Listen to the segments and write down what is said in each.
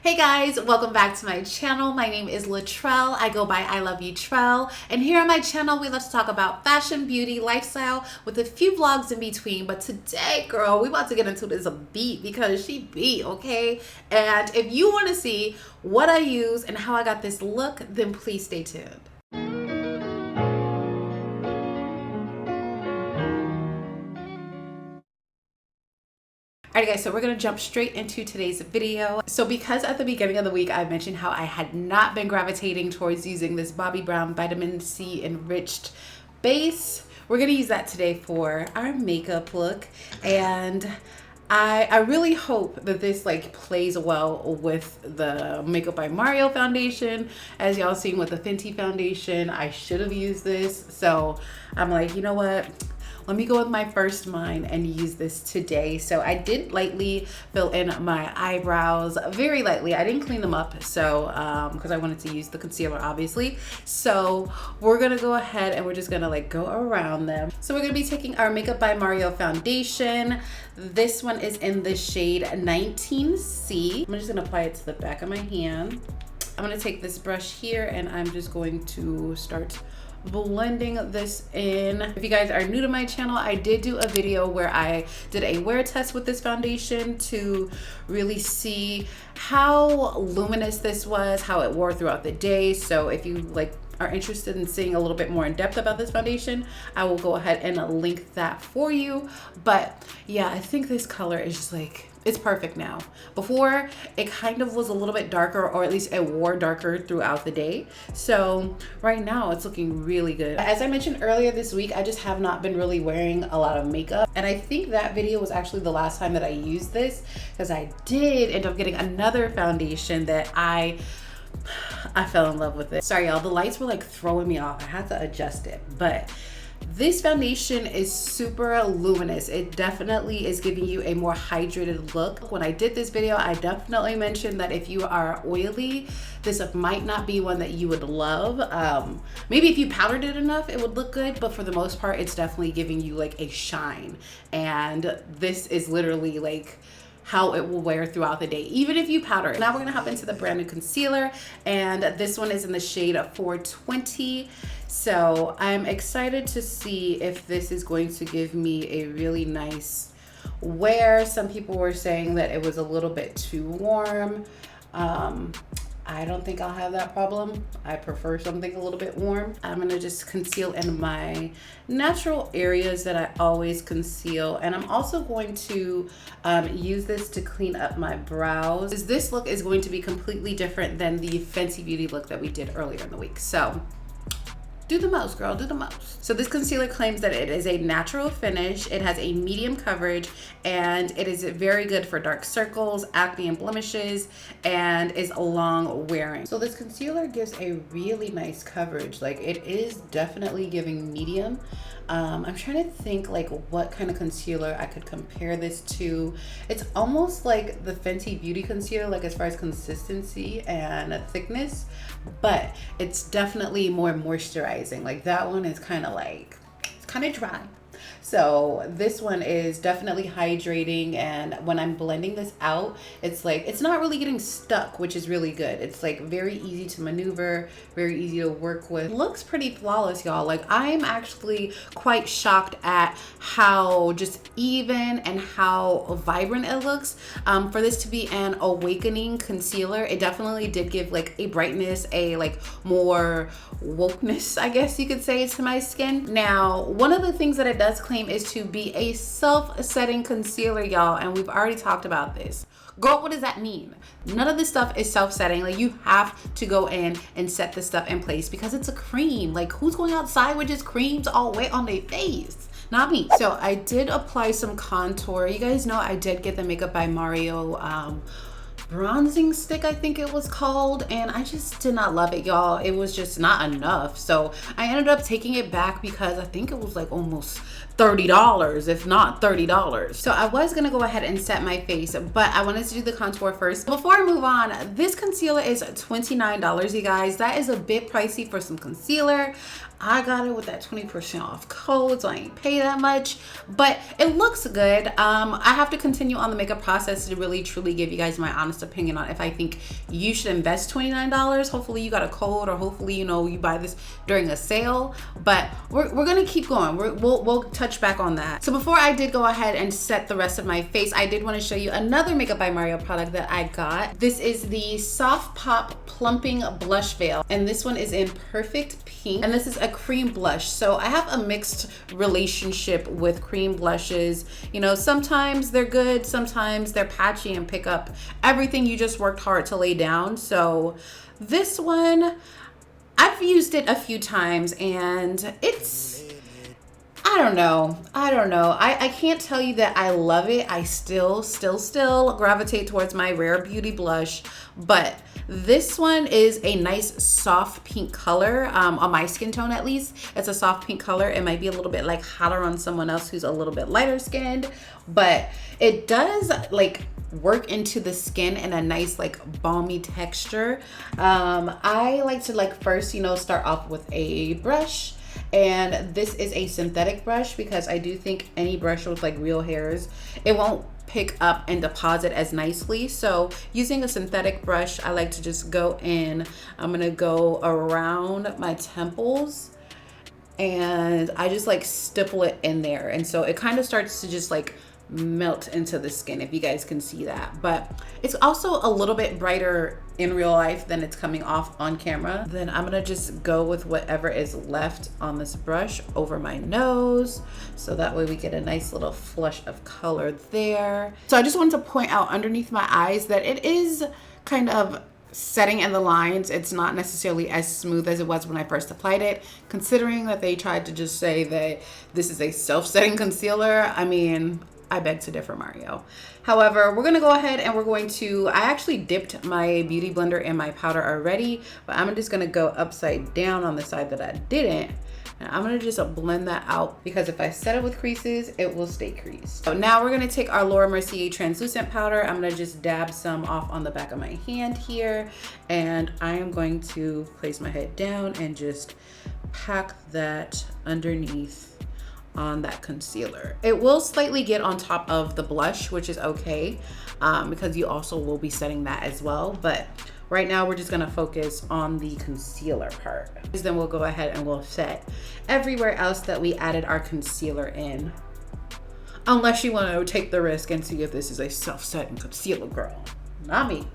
Hey guys, welcome back to my channel. My name is Latrell. I go by iloveyoutrell, and here on my channel we love to talk about fashion, beauty, lifestyle with a few vlogs in between. But today, girl, we about to get into this beat because she beat, okay? And if you want to see what I use and how I got this look, then please stay tuned. Alright guys, so we're going to jump straight into today's video. So because at the beginning of the week I mentioned how I had not been gravitating towards using this Bobbi Brown vitamin C enriched base, we're going to use that today for our makeup look. And I really hope that this like plays well with the Makeup by Mario foundation. As y'all seen with the Fenty foundation, I should have used this. So I'm like, you know what? Let me go with my first mind and use this today. So I did lightly fill in my eyebrows, very lightly. I didn't clean them up, so because I wanted to use the concealer, obviously. So we're gonna go ahead and we're just gonna like go around them. So we're gonna be taking our Makeup by Mario foundation. This one is in the shade 19C. I'm just gonna apply it to the back of my hand. I'm gonna take this brush here and I'm just going to start blending this in. If you guys are new to my channel, I did do a video where I did a wear test with this foundation to really see how luminous this was, how it wore throughout the day. So if you like are interested in seeing a little bit more in depth about this foundation, I will go ahead and link that for you. But yeah, I think this color is just like, it's perfect now. Before, it kind of was a little bit darker, or at least it wore darker throughout the day. So right now it's looking really good. As I mentioned earlier this week, I just have not been really wearing a lot of makeup. And I think that video was actually the last time that I used this, because I did end up getting another foundation that I fell in love with it. Sorry y'all, the lights were like throwing me off. I had to adjust it, but this foundation is super luminous. It definitely is giving you a more hydrated look. When I did this video, I definitely mentioned that if you are oily, this might not be one that you would love. Maybe if you powdered it enough, it would look good, but for the most part, it's definitely giving you like a shine. And this is literally like how it will wear throughout the day, even if you powder it. Now we're gonna hop into the brand new concealer, and this one is in the shade 420. So I'm excited to see if this is going to give me a really nice wear. Some people were saying that it was a little bit too warm. I don't think I'll have that problem. I prefer something a little bit warm. I'm gonna just conceal in my natural areas that I always conceal. And I'm also going to use this to clean up my brows. This look is going to be completely different than the Fenty Beauty look that we did earlier in the week. So do the most, girl, do the most. So this concealer claims that it is a natural finish, it has a medium coverage, and it is very good for dark circles, acne, and blemishes, and is long wearing. So this concealer gives a really nice coverage. Like, it is definitely giving medium. I'm trying to think like what kind of concealer I could compare this to. It's almost like the Fenty Beauty concealer, like as far as consistency and thickness, but it's definitely more moisturizing. Like that one is kind of like, it's kind of dry. So this one is definitely hydrating, and when I'm blending this out, it's like, it's not really getting stuck, which is really good. It's like very easy to maneuver, very easy to work with. Looks pretty flawless, y'all. Like, I'm actually quite shocked at how just even and how vibrant it looks. For this to be an awakening concealer, it definitely did give like a brightness, a like more wokeness, I guess you could say, to my skin. Now, one of the things that it does claim is to be a self-setting concealer, y'all, and we've already talked about this. Girl, what does that mean? None of this stuff is self-setting. Like, you have to go in and set this stuff in place because it's a cream. Like, who's going outside with just creams all wet on their face? Not me. So I did apply some contour. You guys know I did get the Makeup by Mario bronzing stick, I think it was called, and I just did not love it, y'all. It was just not enough. So I ended up taking it back because I think it was like almost $30, if not $30. So I was gonna go ahead and set my face, but I wanted to do the contour first. Before I move on, this concealer is $29, you guys. That is a bit pricey for some concealer. I got it with that 20% off code, so I ain't pay that much, but it looks good. I have to continue on the makeup process to really truly give you guys my honest opinion on if I think you should invest $29. Hopefully you got a code, or hopefully, you know, you buy this during a sale, but we're gonna keep going. We'll touch back on that. So before I did go ahead and set the rest of my face, I did want to show you another Makeup by Mario product that I got. This is the Soft Pop Plumping Blush Veil, and this one is in Perfect Pink, and this is a cream blush. So I have a mixed relationship with cream blushes. You know, sometimes they're good, sometimes they're patchy and pick up everything you just worked hard to lay down. So this one, I've used it a few times and it's, I don't know. I can't tell you that I love it. I still gravitate towards my Rare Beauty blush, but this one is a nice soft pink color, on my skin tone at least. It's a soft pink color. It might be a little bit like hotter on someone else who's a little bit lighter skinned, but it does like work into the skin in a nice like balmy texture. I like to like first, you know, start off with a brush. And this is a synthetic brush because I do think any brush with like real hairs, it won't pick up and deposit as nicely. So using a synthetic brush, I like to just go in. I'm gonna go around my temples and I just like stipple it in there. And so it kind of starts to just like melt into the skin, if you guys can see that. But it's also a little bit brighter in real life than it's coming off on camera. Then I'm gonna just go with whatever is left on this brush over my nose, so that way we get a nice little flush of color there. So I just wanted to point out underneath my eyes that it is kind of setting in the lines. It's not necessarily as smooth as it was when I first applied it, considering that they tried to just say that this is a self-setting concealer. I mean, I beg to differ, Mario. However, we're gonna go ahead and we're going to, I actually dipped my beauty blender in my powder already, but I'm just gonna go upside down on the side that I didn't. And I'm gonna just blend that out because if I set it with creases, it will stay creased. So now we're gonna take our Laura Mercier translucent powder. I'm gonna just dab some off on the back of my hand here. And I am going to place my head down and just pack that underneath on that concealer. It will slightly get on top of the blush, which is okay, because you also will be setting that as well. But right now we're just gonna focus on the concealer part. Then we'll go ahead and we'll set everywhere else that we added our concealer in. Unless you wanna take the risk and see if this is a self-setting concealer, girl. Not me.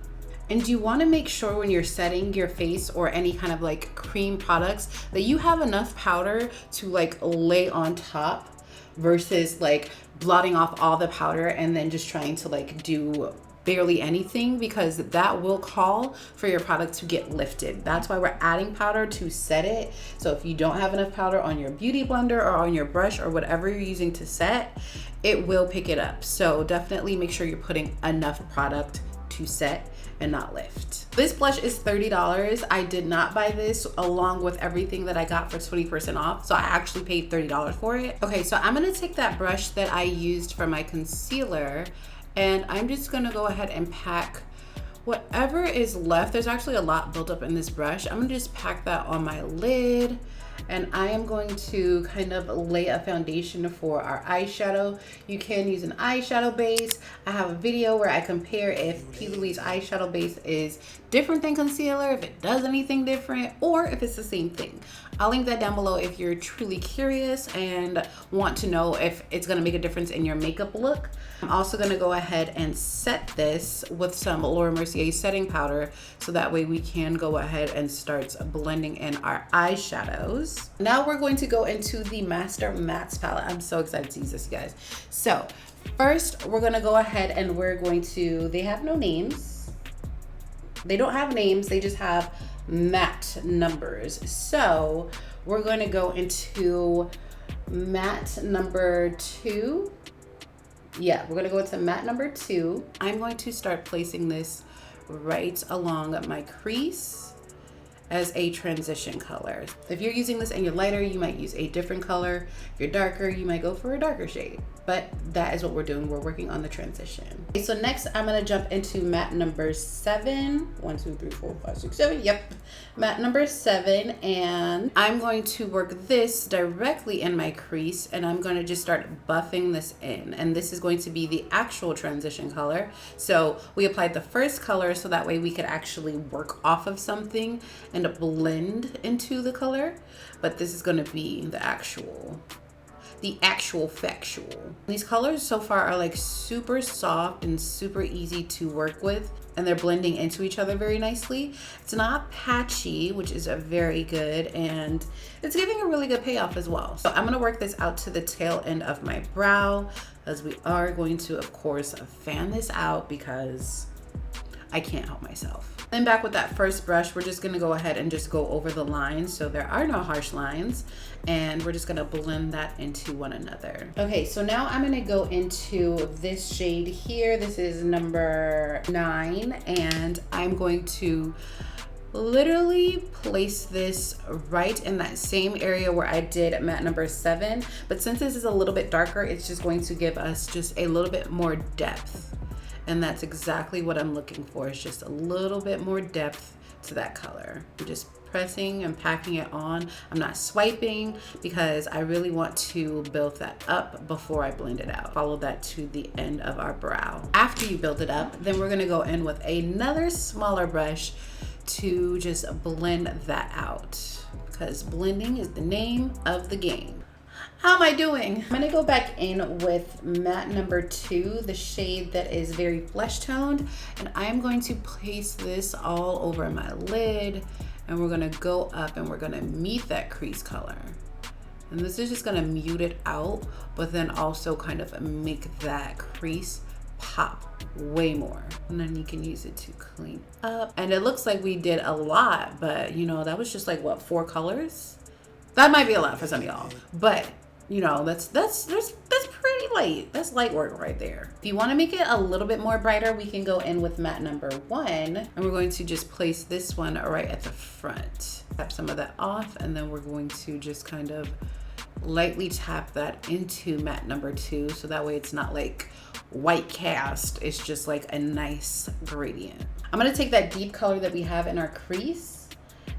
And you want to make sure when you're setting your face or any kind of like cream products that you have enough powder to like lay on top versus like blotting off all the powder and then just trying to like do barely anything, because that will call for your product to get lifted. That's why we're adding powder to set it. So if you don't have enough powder on your beauty blender or on your brush or whatever you're using to set, it will pick it up. So definitely make sure you're putting enough product to set and not lift. This blush is $30. I did not buy this along with everything that I got for 20% off. So I actually paid $30 for it. Okay, so I'm gonna take that brush that I used for my concealer and I'm just gonna go ahead and pack whatever is left. There's actually a lot built up in this brush. I'm gonna just pack that on my lid. And I am going to kind of lay a foundation for our eyeshadow. You can use an eyeshadow base. I have a video where I compare if P. Louise eyeshadow base is different than concealer, if it does anything different, or if it's the same thing. I'll link that down below if you're truly curious and want to know if it's gonna make a difference in your makeup look. I'm also gonna go ahead and set this with some Laura Mercier setting powder so that way we can go ahead and start blending in our eyeshadows. Now we're going to go into the Master Mattes palette. I'm so excited to use this, you guys. So first we're gonna go ahead and we're going to, they have no names. They don't have names, they just have matte numbers. So we're going to go into matte number 2. Yeah, we're going to go into matte number 2. I'm going to start placing this right along my crease as a transition color. If you're using this and you're lighter, you might use a different color. If you're darker, you might go for a darker shade. But that is what we're doing. We're working on the transition. Okay, so next I'm gonna jump into matte number 7. 1, 2, 3, 4, 5, 6, 7. Yep, matte number 7. And I'm going to work this directly in my crease, and I'm gonna just start buffing this in. And this is going to be the actual transition color. So we applied the first color so that way we could actually work off of something and blend into the color. But this is gonna be the actual factual. These colors so far are like super soft and super easy to work with, and they're blending into each other very nicely. It's not patchy, which is a very good, and it's giving a really good payoff as well. So I'm gonna work this out to the tail end of my brow, as we are going to, of course, fan this out because I can't help myself. Then back with that first brush, we're just gonna go ahead and just go over the lines so there are no harsh lines, and we're just gonna blend that into one another. Okay, so now I'm gonna go into this shade here. This is number 9, and I'm going to literally place this right in that same area where I did matte number 7. But since this is a little bit darker, it's just going to give us just a little bit more depth. And that's exactly what I'm looking for. It's just a little bit more depth to that color. I'm just pressing and packing it on. I'm not swiping because I really want to build that up before I blend it out. Follow that to the end of our brow. After you build it up, then we're gonna go in with another smaller brush to just blend that out, because blending is the name of the game. How am I doing? I'm gonna go back in with matte number 2, the shade that is very flesh toned, and I'm going to place this all over my lid, and we're gonna go up and we're gonna meet that crease color. And this is just gonna mute it out, but then also kind of make that crease pop way more. And then you can use it to clean up. And it looks like we did a lot, but you know, that was just like what, 4 colors? That might be a lot for some of y'all, but you know, that's pretty light. That's light work right there. If you want to make it a little bit more brighter, we can go in with matte number 1, and we're going to just place this one right at the front. Tap some of that off, and then we're going to just kind of lightly tap that into matte number 2, so that way it's not like white cast, it's just like a nice gradient. I'm going to take that deep color that we have in our crease,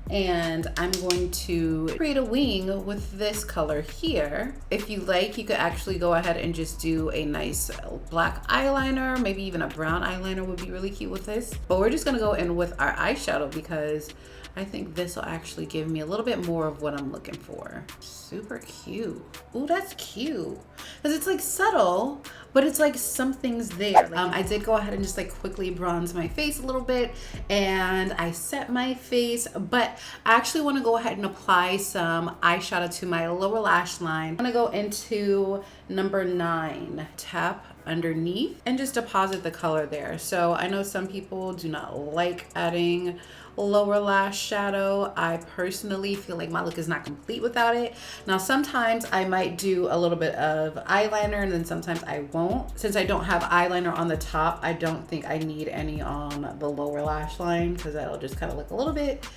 and I'm going to create a wing with this color here. If you like, you could actually go ahead and just do a nice black eyeliner, maybe even a brown eyeliner would be really cute with this. But we're just gonna go in with our eyeshadow because I think this will actually give me a little bit more of what I'm looking for. Super cute. Ooh, that's cute. Because it's like subtle, but it's like something's there. I did go ahead and just like quickly bronze my face a little bit, and I set my face, but I actually want to go ahead and apply some eyeshadow to my lower lash line. I'm gonna go into number 9, tap underneath and just deposit the color there. So I know some people do not like adding lower lash shadow. I personally feel like my look is not complete without it. Now sometimes I might do a little bit of eyeliner, and then sometimes I won't. Since I don't have eyeliner on the top, I don't think I need any on the lower lash line because that'll just kind of look a little bit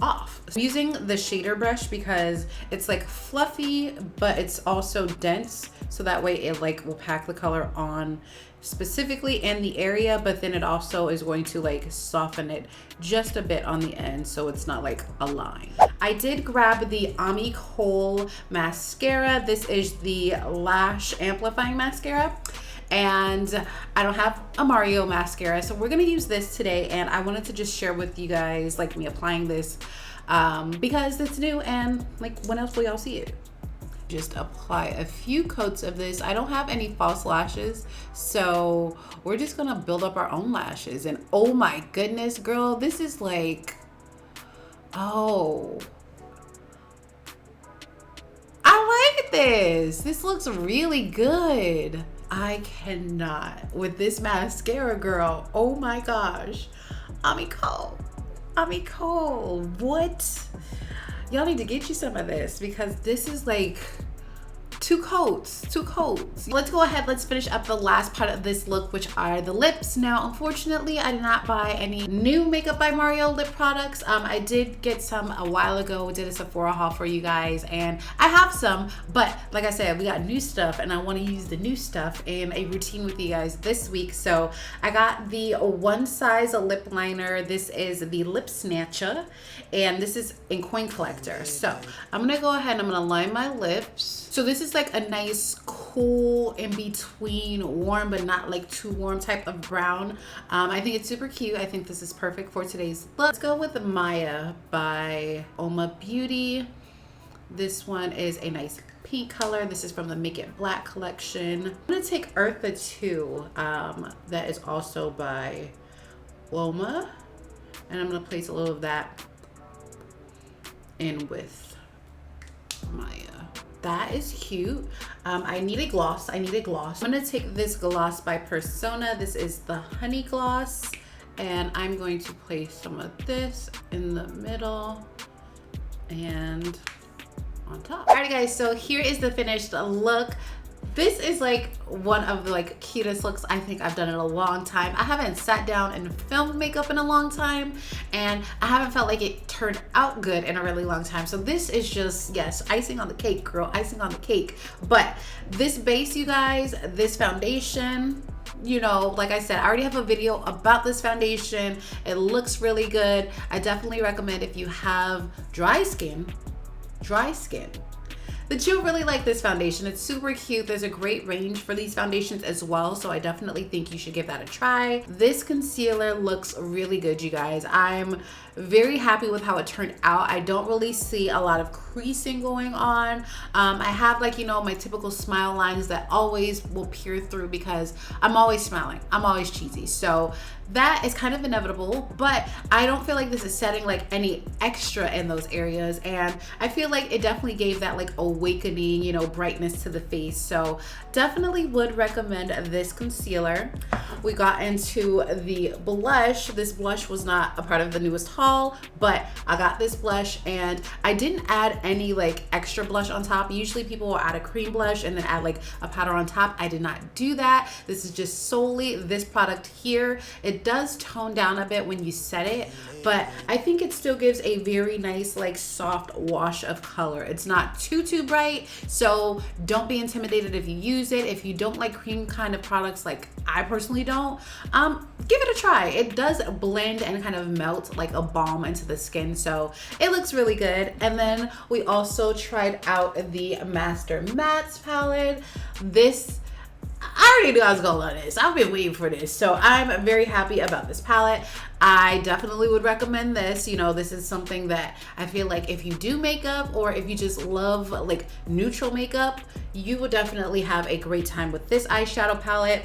off. I'm using the shader brush because it's like fluffy, but it's also dense, so that way it like will pack the color on specifically in the area, but then it also is going to like soften it just a bit on the end so it's not like a line. I did grab the Ami Kohl mascara. This is the lash amplifying mascara, and I don't have a Mario mascara, so we're gonna use this today. And I wanted to just share with you guys like me applying this because it's new, and like when else will y'all see it? Just apply a few coats of this. I don't have any false lashes, so we're just gonna build up our own lashes. And oh my goodness, girl, this is like, oh, I like this. This looks really good. I cannot with this mascara, girl. Oh my gosh. Ami Kohl. Ami Kohl. What? Y'all need to get you some of this because this is like two coats. Let's go ahead, let's finish up the last part of this look, which are the lips. Now, unfortunately, I did not buy any new Makeup by Mario lip products. I did get some a while ago, did a Sephora haul for you guys, and I have some, but like I said, we got new stuff and I want to use the new stuff in a routine with you guys this week. So I got the OneSize lip liner. This is the Lip Snatcher, and this is in Coin Collector. So I'm gonna go ahead and I'm gonna line my lips. So this is like a nice cool in between warm but not like too warm type of brown. I think it's super cute. I think this is perfect for today's look. Let's go with the Maya by Oma Beauty. This one is a nice pink color. This is from the Make It Black collection. I'm gonna take Eartha 2, that is also by Oma, and I'm gonna place a little of that in with Maya. That is cute. I need a gloss. I'm gonna take this gloss by Persona. This is the Honey Gloss, and I'm going to place some of this in the middle and on top. Alright guys, so here is the finished look. This is like one of the like cutest looks I think I've done in a long time. I haven't sat down and filmed makeup in a long time, and I haven't felt like it turned out good in a really long time. So this is just, yes, icing on the cake, girl, icing on the cake. But this base, you guys, this foundation, you know, like I said, I already have a video about this foundation. It looks really good. I definitely recommend if you have dry skin, that you'll really like this foundation. It's super cute. There's a great range for these foundations as well, so I definitely think you should give that a try. This concealer looks really good, you guys. I'm very happy with how it turned out. I don't really see a lot of creasing going on. I have, like, you know, my typical smile lines that always will peer through because I'm always smiling. I'm always cheesy. So that is kind of inevitable, but I don't feel like this is setting like any extra in those areas, and I feel like it definitely gave that like awakening, you know, brightness to the face. So definitely would recommend this concealer. We got into the blush. This blush was not a part of the newest haul, but I got this blush and I didn't add any like extra blush on top. Usually people will add a cream blush and then add like a powder on top. I did not do that. This is just solely this product here. It does tone down a bit when you set it, but I think it still gives a very nice like soft wash of color. It's not too bright, so don't be intimidated if you use it. If you don't like cream kind of products, like I personally don't, give it a try. It does blend and kind of melt like a balm into the skin, so it looks really good. And then we also tried out the Master Mattes palette. This, I already knew I was gonna love this. I've been waiting for this, so I'm very happy about this palette. I definitely would recommend this. You know, this is something that I feel like if you do makeup or if you just love like neutral makeup, you would definitely have a great time with this eyeshadow palette.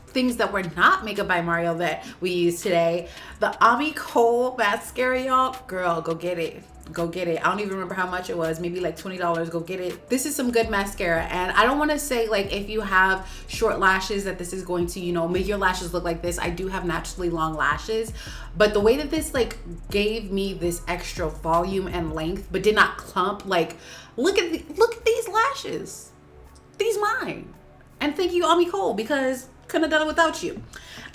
Things that were not Makeup by Mario that we used today. The Ami Kohl mascara, y'all. Girl, go get it. Go get it. I don't even remember how much it was, maybe like $20. Go get it. This is some good mascara, and I don't want to say like if you have short lashes that this is going to, you know, make your lashes look like this. I do have naturally long lashes, but the way that this like gave me this extra volume and length but did not clump, like look at these lashes. These mine. And thank you, Ami Kohl, because couldn't have done it without you.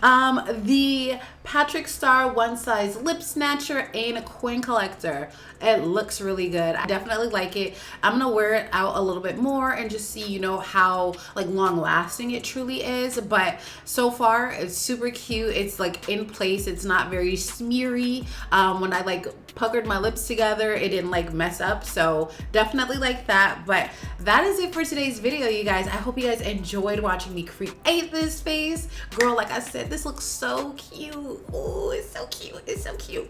The Patrick Star OneSize Lip Snatcher and Coin Collector. It looks really good. I definitely like it. I'm gonna wear it out a little bit more and just see, you know, how like long lasting it truly is. But so far it's super cute. It's like in place. It's not very smeary. When I like puckered my lips together, it didn't like mess up. So definitely like that. But that is it for today's video, you guys. I hope you guys enjoyed watching me create this face. Girl, like I said, this looks so cute. Oh, it's so cute. It's so cute.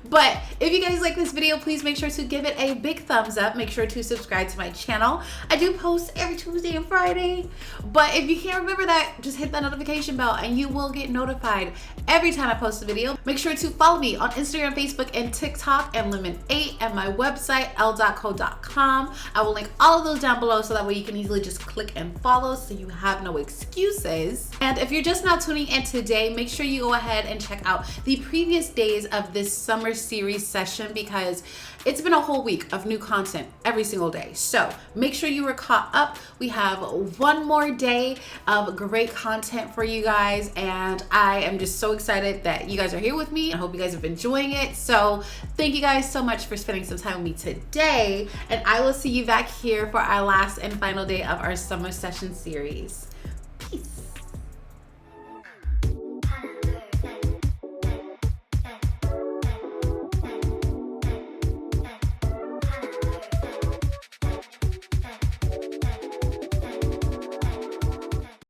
But if you guys like this video, please make sure to give it a big thumbs up. Make sure to subscribe to my channel. I do post every Tuesday and Friday. But if you can't remember that, just hit that notification bell and you will get notified every time I post a video. Make sure to follow me on Instagram, Facebook, and TikTok, and Lemon8, and my website, l.co.com. I will link all of those down below so that way you can easily just click and follow so you have no excuses. And if you're just now tuning in today, make sure you go ahead and check check out the previous days of this summer series session because it's been a whole week of new content every single day. So make sure you are caught up. We have one more day of great content for you guys, and I am just so excited that you guys are here with me. I hope you guys have been enjoying it. So thank you guys so much for spending some time with me today, and I will see you back here for our last and final day of our summer session series.